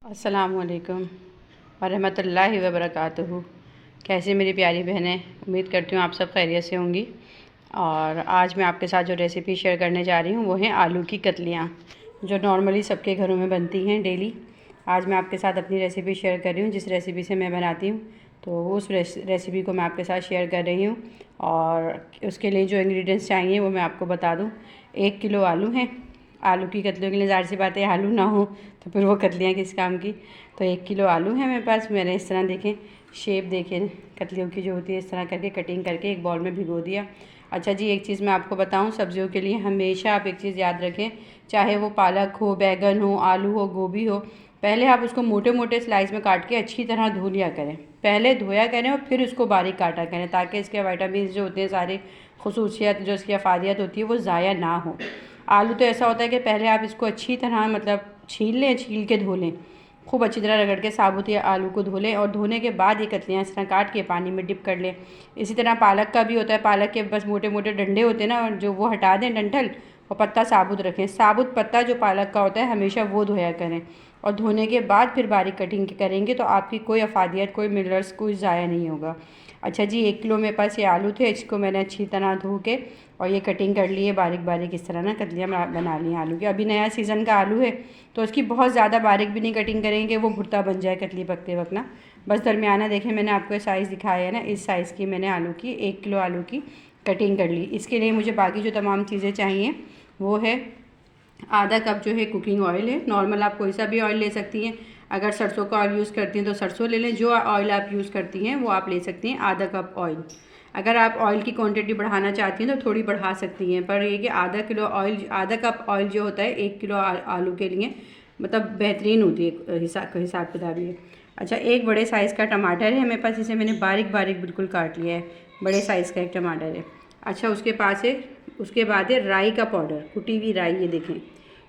अस्सलामुअलैकुम वरहमतुल्लाहि वबरकातुहू। कैसे मेरी प्यारी बहनें, उम्मीद करती हूँ आप सब खैरियत से होंगी। और आज मैं आपके साथ जो रेसिपी शेयर करने जा रही हूँ वो है आलू की कतलियाँ, जो नॉर्मली सबके घरों में बनती हैं डेली। आज मैं आपके साथ अपनी रेसिपी शेयर कर रही हूँ, जिस रेसिपी से मैं बनाती हूँ, तो उस रेसिपी को मैं आपके साथ शेयर कर रही हूँ। और उसके लिए जो इंग्रेडिएंट्स चाहिए वो मैं आपको बता दूँ। 1 किलो आलू हैं। आलू की कतलियों के लिए ज़ाहिर सी बात है, आलू ना हो तो फिर वो कतलियाँ किस काम की। तो 1 किलो आलू है मेरे पास। मैंने इस तरह देखें, शेप देखें कतलियों की जो होती है, इस तरह करके कटिंग करके एक बाउल में भिगो दिया। अच्छा जी, एक चीज़ मैं आपको बताऊं, सब्जियों के लिए हमेशा आप एक चीज़ याद रखें, चाहे वो पालक हो, बैगन हो, आलू हो, गोभी हो, पहले आप उसको मोटे मोटे स्लाइस में काट के अच्छी तरह धो लिया करें। पहले धोया करें और फिर उसको बारीक काटा करें, ताकि इसके विटामिन जो होते हैं, सारी खसूसियत जो इसकी अफादियत होती है वो ज़ाया ना हो। आलू तो ऐसा होता है कि पहले आप इसको अच्छी तरह मतलब छील लें, छील के धो लें, खूब अच्छी तरह रगड़ के साबुत या आलू को धो लें, और धोने के बाद ये कतलियाँ इस तरह काट के पानी में डिप कर लें। इसी तरह पालक का भी होता है, पालक के बस मोटे मोटे डंडे होते हैं ना, और जो वो हटा दें डंठल, और पत्ता साबुत रखें। साबुत पत्ता जो पालक का होता है हमेशा वो धोया करें, और धोने के बाद फिर बारीक कटिंग करेंगे तो आपकी कोई अफादियत, कोई मिनरल्स कोई ज़ाया नहीं होगा। अच्छा जी, 1 किलो मेरे पास ये आलू थे, इसको मैंने अच्छी तरह धो के और ये कटिंग कर ली है बारीक बारीक, इस तरह ना कतलियाँ बना ली हैं आलू की। अभी नया सीज़न का आलू है तो उसकी बहुत ज़्यादा बारीक भी नहीं कटिंग करेंगे, वो भुट्टा बन जाए कतली पकते वक्त ना। बस दरमियाना देखें, मैंने आपको साइज़ दिखाया है ना, इस साइज़ की मैंने आलू की 1 किलो आलू की कटिंग कर ली। इसके लिए मुझे बाकी जो तमाम चीज़ें चाहिए वो है, आधा कप जो है कुकिंग ऑयल है। नॉर्मल आप कोई सा भी ऑयल ले सकती हैं। अगर सरसों का ऑयल यूज़ करती हैं तो सरसों ले लें, जो ऑयल आप यूज़ करती हैं वो आप ले सकती हैं। आधा कप ऑयल। अगर आप ऑयल की क्वांटिटी बढ़ाना चाहती हैं तो थोड़ी बढ़ा सकती हैं, पर ये कि आधा किलो ऑयल, आधा कप ऑयल जो होता है 1 किलो आलू के लिए मतलब बेहतरीन होती है हिसाब किताब ये। अच्छा, एक बड़े साइज़ का टमाटर है मेरे पास, इसे मैंने बारीक बारीक बिल्कुल काट लिया है। बड़े साइज़ का एक टमाटर है। अच्छा, उसके बाद है राई का पाउडर, कुटी हुई राई। ये देखें,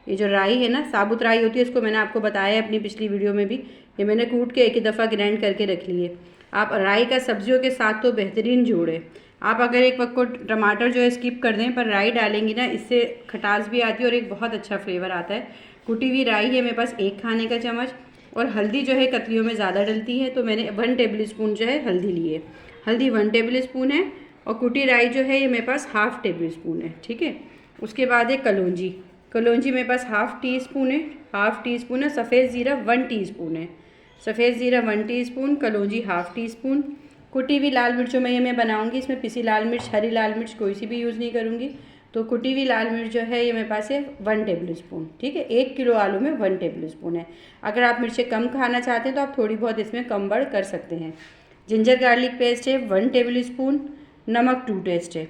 ये जो राई है ना, साबुत राई होती है, इसको मैंने आपको बताया है अपनी पिछली वीडियो में भी। ये मैंने कूट के एक ही दफ़ा ग्राइंड करके रख ली है। आप राई का सब्जियों के साथ तो बेहतरीन जोड़ें। आप अगर एक वक्त को टमाटर जो है स्किप कर दें, पर राई डालेंगी ना, इससे खटास भी आती है और एक बहुत अच्छा फ्लेवर आता है। कुटी हुई राई है मेरे पास 1 खाने का चम्मच। और हल्दी जो है कतलियों में ज़्यादा डलती है, तो मैंने 1 टेबल स्पून जो है हल्दी ली है। हल्दी 1 टेबल स्पून है, और कुटी राई जो है ये मेरे पास ½ टेबल स्पून है। ठीक है। उसके बाद है कलौंजी। कलौंजी मेरे पास ½ टी स्पून है, ½ टी स्पून है। सफ़ेद ज़ीरा 1 टीस्पून है, सफ़ेद ज़ीरा 1 टीस्पून, कलौंजी ½ टीस्पून। कुटी हुई लाल मिर्चों में ये मैं बनाऊंगी, इसमें पिसी लाल मिर्च, हरी लाल मिर्च कोई सी भी यूज़ नहीं करूँगी। तो कुटी हुई लाल मिर्च जो है ये मेरे पास है 1 टेबल स्पून। ठीक है, 1 किलो आलू में 1 टेबल स्पून है। अगर आप मिर्चें कम खाना चाहते हैं तो आप थोड़ी बहुत इसमें कम बढ़ कर सकते हैं। जिंजर गार्लिक पेस्ट है 1 टेबल स्पून। नमक 2 टेस्ट है।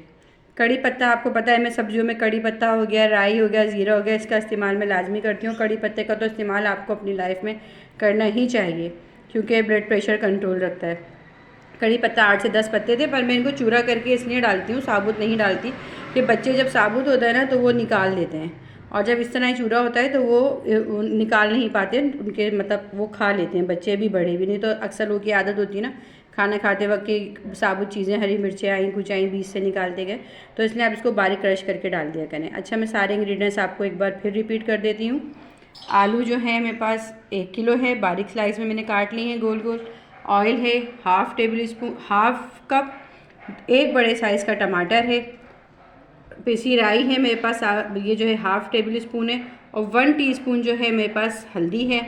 कड़ी पत्ता, आपको पता है मैं सब्जियों में कड़ी पत्ता हो गया, राई हो गया, ज़ीरा हो गया, इसका इस्तेमाल मैं लाजमी करती हूँ। कड़ी पत्ते का तो इस्तेमाल आपको अपनी लाइफ में करना ही चाहिए, क्योंकि ब्लड प्रेशर कंट्रोल रखता है। कड़ी पत्ता 8 से 10 पत्ते थे, पर मैं इनको चूरा करके इसलिए डालती हूँ, साबुत नहीं डालती, कि बच्चे जब साबुत होता है ना तो वो निकाल देते हैं, और जब इस तरह ही चूरा होता है तो वो निकाल नहीं पाते उनके, मतलब वो खा लेते हैं, बच्चे भी बड़े भी। नहीं तो अक्सर लोगों की आदत होती है ना, खाना खाते वक्त की साबुत चीज़ें, हरी मिर्चें आई कुछ आई बीच से निकालते गए, तो इसलिए आप इसको बारीक क्रश करके डाल दिया करें। अच्छा, मैं सारे इंग्रेडिएंट्स आपको एक बार फिर रिपीट कर देती हूँ। आलू जो है मेरे पास 1 किलो है, बारीक स्लाइस में मैंने काट लिए हैं गोल गोल। ऑयल है ½ टेबल स्पून, ½ कप। एक बड़े साइज़ का टमाटर है। पिसी राई है मेरे पास, ये जो है ½ टेबल स्पून है। और 1 टीस्पून जो है मेरे पास हल्दी है।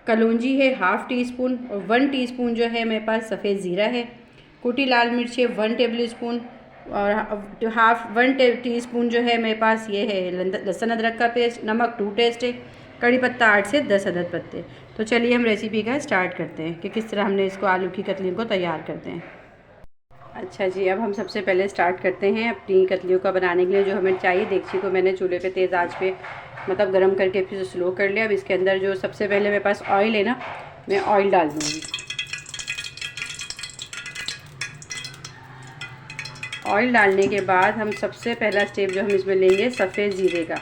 कलौंजी है ½ टीस्पून, और 1 टीस्पून जो है मेरे पास सफ़ेद ज़ीरा है। कुटी लाल मिर्च है 1 टेबल स्पून, और 1 टीस्पून जो है मेरे पास ये है लहसुन अदरक का पेस्ट। नमक 2 टेस्ट है। कड़ी पत्ता 8 से 10 अदद पत्ते। तो चलिए हम रेसिपी का स्टार्ट करते हैं कि किस तरह हमने इसको आलू की कतलियों को तैयार करते हैं। अच्छा जी, अब हम सबसे पहले स्टार्ट करते हैं अपनी कतलियों का बनाने के लिए। जो हमें चाहिए, देगची को मैंने चूल्हे पे तेज़ आंच पे मतलब गर्म करके फिर स्लो कर लिया। अब इसके अंदर जो सबसे पहले मेरे पास ऑयल है ना, मैं ऑयल डाल दूँगी। ऑयल डालने के बाद हम सबसे पहला स्टेप जो हम इसमें लेंगे, सफ़ेद ज़ीरे का।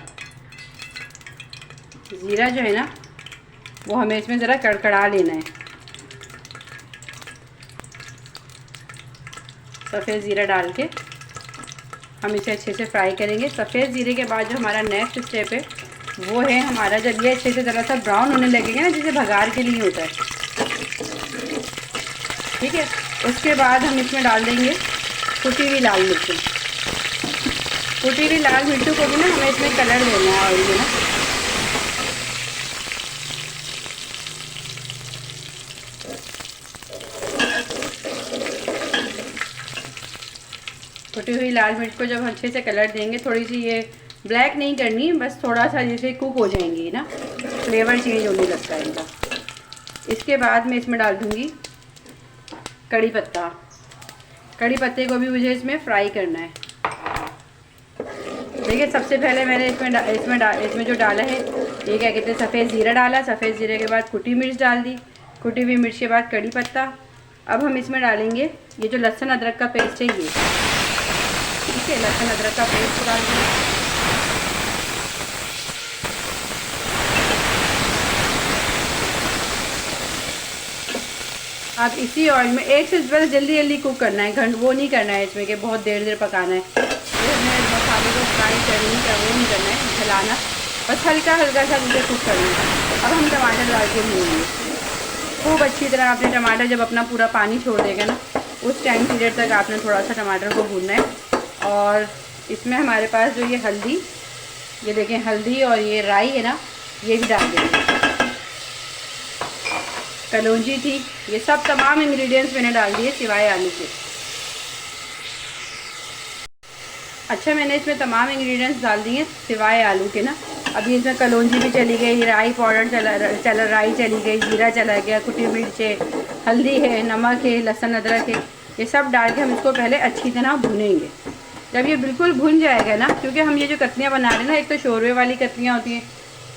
ज़ीरा जो है ना वो हमें इसमें ज़रा कड़कड़ा लेना है। सफ़ेद ज़ीरा डाल के हम इसे अच्छे से फ्राई करेंगे। सफ़ेद ज़ीरे के बाद जो हमारा नेक्स्ट स्टेप है वो है हमारा, जब ये अच्छे से ज़रा सा ब्राउन होने लगेगा ना, जैसे भगार के लिए होता है, ठीक है। उसके बाद हम इसमें डाल देंगे कुटी हुई लाल मिर्चें। कुटी हुई लाल मिर्चों को भी ना हमें इसमें कलर देना है ऑयल में ना। कुटी हुई लाल मिर्च को जब अच्छे से कलर देंगे, थोड़ी सी ये ब्लैक नहीं करनी, बस थोड़ा सा जैसे कुक हो जाएंगी ना, फ्लेवर चेंज होने लगता है इनका। इसके बाद मैं इसमें डाल दूँगी कड़ी पत्ता। कड़ी पत्ते को भी मुझे इसमें फ्राई करना है। देखिए, सबसे पहले मैंने इसमें जो डाला है, ये क्या कहते हैं, सफ़ेद ज़ीरा डाला। सफ़ेद ज़ीरे के बाद कुटी मिर्च डाल दी। कुटी हुई मिर्च के बाद कड़ी पत्ता। अब हम इसमें डालेंगे ये जो लहसुन अदरक का पेस्ट है, ये ठीक है, लहसुन अदरक का पेस्ट डाल देंगे। अब इसी ऑयल में एक से बस जल्दी कुक करना है, घंट वो नहीं करना है इसमें कि बहुत देर पकाना है। इसमें मसाले को फ्राई करनी का वो नहीं करना है, जलाना, बस हल्का सा मुझे कुक करना है। अब हम टमाटर डाल के भूनेंगे खूब अच्छी तरह। आपने टमाटर जब अपना पूरा पानी छोड़ देगा ना, उस टाइम पीरियड तक आपने थोड़ा सा टमाटर को भूनना है। और इसमें हमारे पास जो ये हल्दी, ये देखें हल्दी और ये राई है ना, ये भी डाल देंगे। कलौंजी थी, ये सब तमाम इंग्रेडिएंट्स मैंने डाल दिए सिवाय आलू के। अच्छा, मैंने इसमें तमाम इंग्रेडिएंट्स डाल दिए सिवाय आलू के ना। अभी इसमें कलौंजी भी चली गई, राई पाउडर राई चली गई, जीरा चला गया, कुटी मिर्च है, हल्दी है, नमक है, लहसुन अदरक है, ये सब डाल के हम इसको पहले अच्छी तरह भुनेंगे। जब ये बिल्कुल भुन जाएगा ना, क्योंकि हम ये जो कतलियाँ बना रहे हैं ना, एक तो शोरवे वाली कतलियाँ होती हैं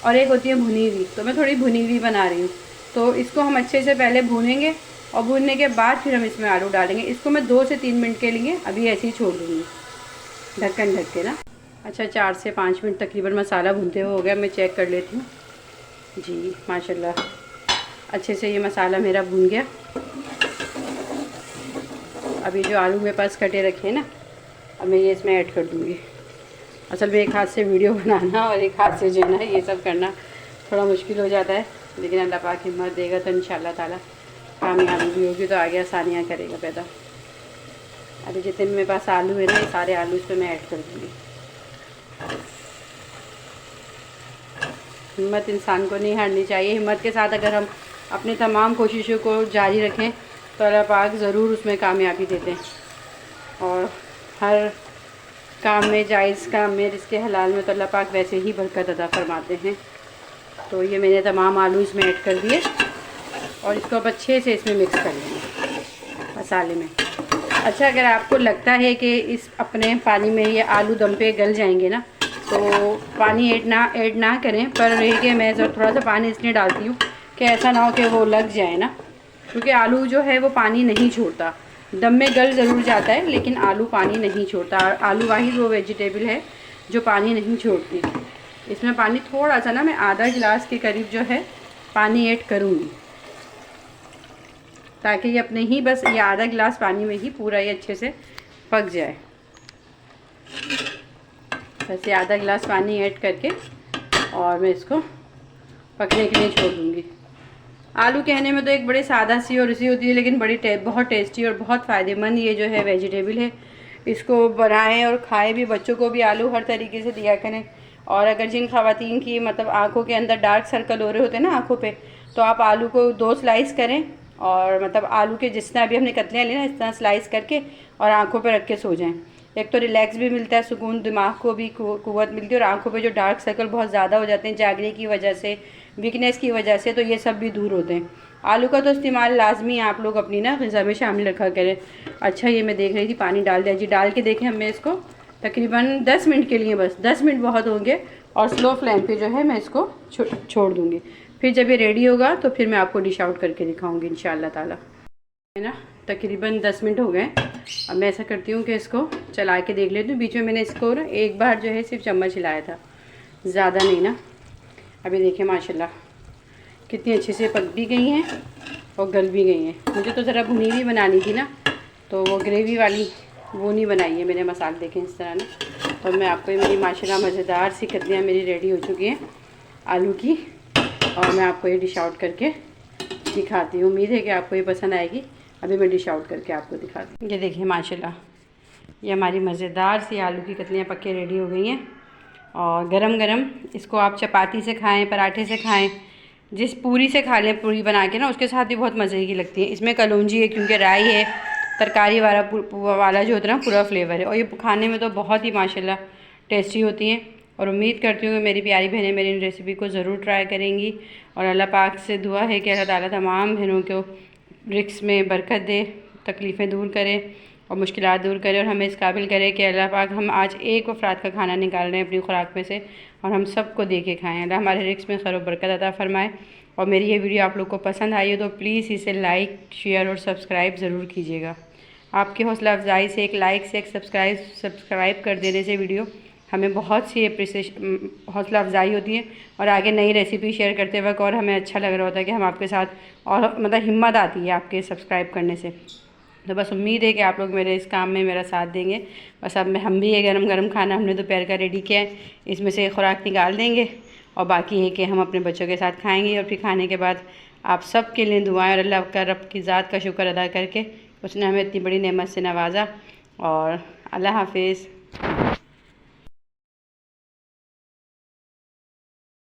और एक होती है भुनी हुई, तो मैं थोड़ी भुनी हुई बना रही हूँ। तो इसको हम अच्छे से पहले भूनेंगे और भूनने के बाद फिर हम इसमें आलू डालेंगे। इसको मैं 2 से 3 मिनट के लिए अभी ऐसे ही छोड़ दूँगी, ढक्कन ढक के ना। अच्छा, 4 से 5 मिनट तकरीबन मसाला भूनते हुए हो गया। मैं चेक कर लेती हूँ जी, माशाल्लाह अच्छे से ये मसाला मेरा भून गया। अभी जो आलू मेरे पास कटे रखे हैं ना, अब मैं ये इसमें ऐड कर दूँगी। असल में एक हाथ से वीडियो बनाना और एक हाथ से जो है ना ये सब करना थोड़ा मुश्किल हो जाता है, लेकिन अल्लाह पाक हिम्मत देगा तो इंशाल्लाह ताला कामयाबी भी होगी, तो आगे आसानियाँ करेगा पैदा। अभी जितने मेरे पास आलू है ना, ये सारे आलू इस पर मैं ऐड कर दूँगी। हिम्मत इंसान को नहीं हारनी चाहिए। हिम्मत के साथ अगर हम अपनी तमाम कोशिशों को जारी रखें तो अल्लाह पाक ज़रूर उसमें कामयाबी देते हैं। और हर काम में, जायज़ काम में, रिज़्क़ हलाल में तो अल्लाह पाक वैसे ही बरकत अता फरमाते हैं। तो ये मैंने तमाम आलू इसमें ऐड कर दिए और इसको अब अच्छे से इसमें मिक्स कर लेंगे मसाले में। अच्छा, अगर आपको लगता है कि इस अपने पानी में ये आलू दम पे गल जाएंगे ना, तो पानी ऐड ना करें, पर ये कि मैं थोड़ा सा पानी इसलिए डालती हूँ कि ऐसा ना हो कि वो लग जाए ना, क्योंकि आलू जो है वो पानी नहीं छोड़ता। दम में गल ज़रूर जाता है, लेकिन आलू पानी नहीं छोड़ता। आलू वाहिद वो वेजिटेबल है जो पानी नहीं छोड़ती। इसमें पानी थोड़ा सा ना, मैं आधा गिलास के करीब जो है पानी ऐड करूँगी, ताकि ये अपने ही बस ये आधा गिलास पानी में ही पूरा ये अच्छे से पक जाए। बस ये आधा गिलास पानी ऐड करके और मैं इसको पकने के लिए छोड़ दूँगी। आलू कहने में तो एक बड़ी सादा सी और इसी होती है, लेकिन बहुत टेस्टी और बहुत फ़ायदेमंद ये जो है वेजिटेबल है। इसको बनाएं और खाएं भी, बच्चों को भी आलू हर तरीके से दिया करें। और अगर जिन ख़वातीन की मतलब आँखों के अंदर डार्क सर्कल हो रहे होते हैं ना आँखों पे, तो आप आलू को 2 स्लाइस करें और मतलब आलू के जिस तरह अभी हमने कतलियाँ ली ना, इस तरह स्लाइस करके और आँखों पे रख के सो जाएं। एक तो रिलैक्स भी मिलता है, सुकून, दिमाग को भी कुव्वत मिलती है, और आँखों पे जो डार्क सर्कल बहुत ज़्यादा हो जाते हैं जागने की वजह से, वीकनेस की वजह से, तो ये सब भी दूर होते हैं। आलू का तो इस्तेमाल लाजमी आप लोग अपनी ना ग़िज़ा में शामिल रखा करें। अच्छा, ये मैं देख रही थी पानी डाल दिया जी, डाल के देखें हमें इसको तकरीबन 10 मिनट के लिए, बस 10 मिनट बहुत होंगे, और स्लो फ्लेम पे जो है मैं इसको छोड़ दूँगी। फिर जब ये रेडी होगा तो फिर मैं आपको डिश आउट करके दिखाऊँगी इंशाअल्लाह ताला। है ना, तकरीबन 10 मिनट हो गए। अब मैं ऐसा करती हूँ कि इसको चला के देख लेती हूँ। बीच में मैंने इसको ना एक बार जो है सिर्फ चम्मच हिलाया था, ज़्यादा नहीं ना। अभी देखिए माशाल्लाह कितनी अच्छे से पक भी गई हैं और गल भी गई हैं। मुझे तो ज़रा भुनी हुई बनानी थी ना, तो वो ग्रेवी वाली वो नहीं बनाई है मैंने। मसाले देखें इस तरह ना, तो मैं आपको मेरी माशाल्लाह मज़ेदार सी कतलियाँ मेरी रेडी हो चुकी हैं। आलू की, और मैं आपको ये डिश आउट करके दिखाती हूँ। उम्मीद है कि आपको ये पसंद आएगी। अभी मैं डिश आउट करके आपको दिखाती हूँ। ये देखिए माशाल्लाह, ये हमारी मज़ेदार सी आलू की कतलियाँ पक के रेडी हो गई हैं। और गरम गरम इसको आप चपाती से खाएं, पराठे से खाएं, जिस पूरी से खा लें, पूरी बना के ना, उसके साथ भी बहुत मज़े की लगती है। इसमें कलौंजी है क्योंकि राई है, तरकारी वाला जो होता है ना, पूरा फ्लेवर है। और ये खाने में तो बहुत ही माशाल्लाह टेस्टी होती हैं। और उम्मीद करती हूँ कि मेरी प्यारी बहनें मेरी इन रेसिपी को ज़रूर ट्राई करेंगी। और अल्लाह पाक से दुआ है कि अल्लाह ताला तमाम बहनों को रिस्क में बरकत दे, तकलीफ़ें दूर करे और मुश्किलात दूर करे, और हमें इस काबिल करे कि अल्लाह पाक, हम आज एक अफराद का खाना निकाल रहे हैं अपनी खुराक में से, और हम सबको दे के खाएँ। अल्लाह हमारे रिस्क में खैर बरकत अता फ़रमाए। और मेरी ये वीडियो आप लोग को पसंद आई हो तो प्लीज़ इसे लाइक, शेयर और सब्सक्राइब ज़रूर कीजिएगा। आपकी हौसला अफजाई से, एक लाइक से, एक सब्सक्राइब कर देने से वीडियो हमें बहुत सी हौसला अफजाई होती है, और आगे नई रेसिपी शेयर करते वक्त और हमें अच्छा लग रहा होता है कि हम आपके साथ, और मतलब हिम्मत आती है आपके सब्सक्राइब करने से। तो बस उम्मीद है कि आप लोग मेरे इस काम में मेरा साथ देंगे। बस अब हम भी ये गरम गरम खाना हमने दोपहर का रेडी किया है, इसमें से खुराक निकाल देंगे, और बाकी है कि हम अपने बच्चों के साथ खाएंगे। और फिर खाने के बाद आप सब के लिए दुआएं, और अल्लाह का, रब की ज़ात का शुक्र अदा करके उसने हमें इतनी बड़ी नेमत से नवाजा। और अल्लाह हाफिज़।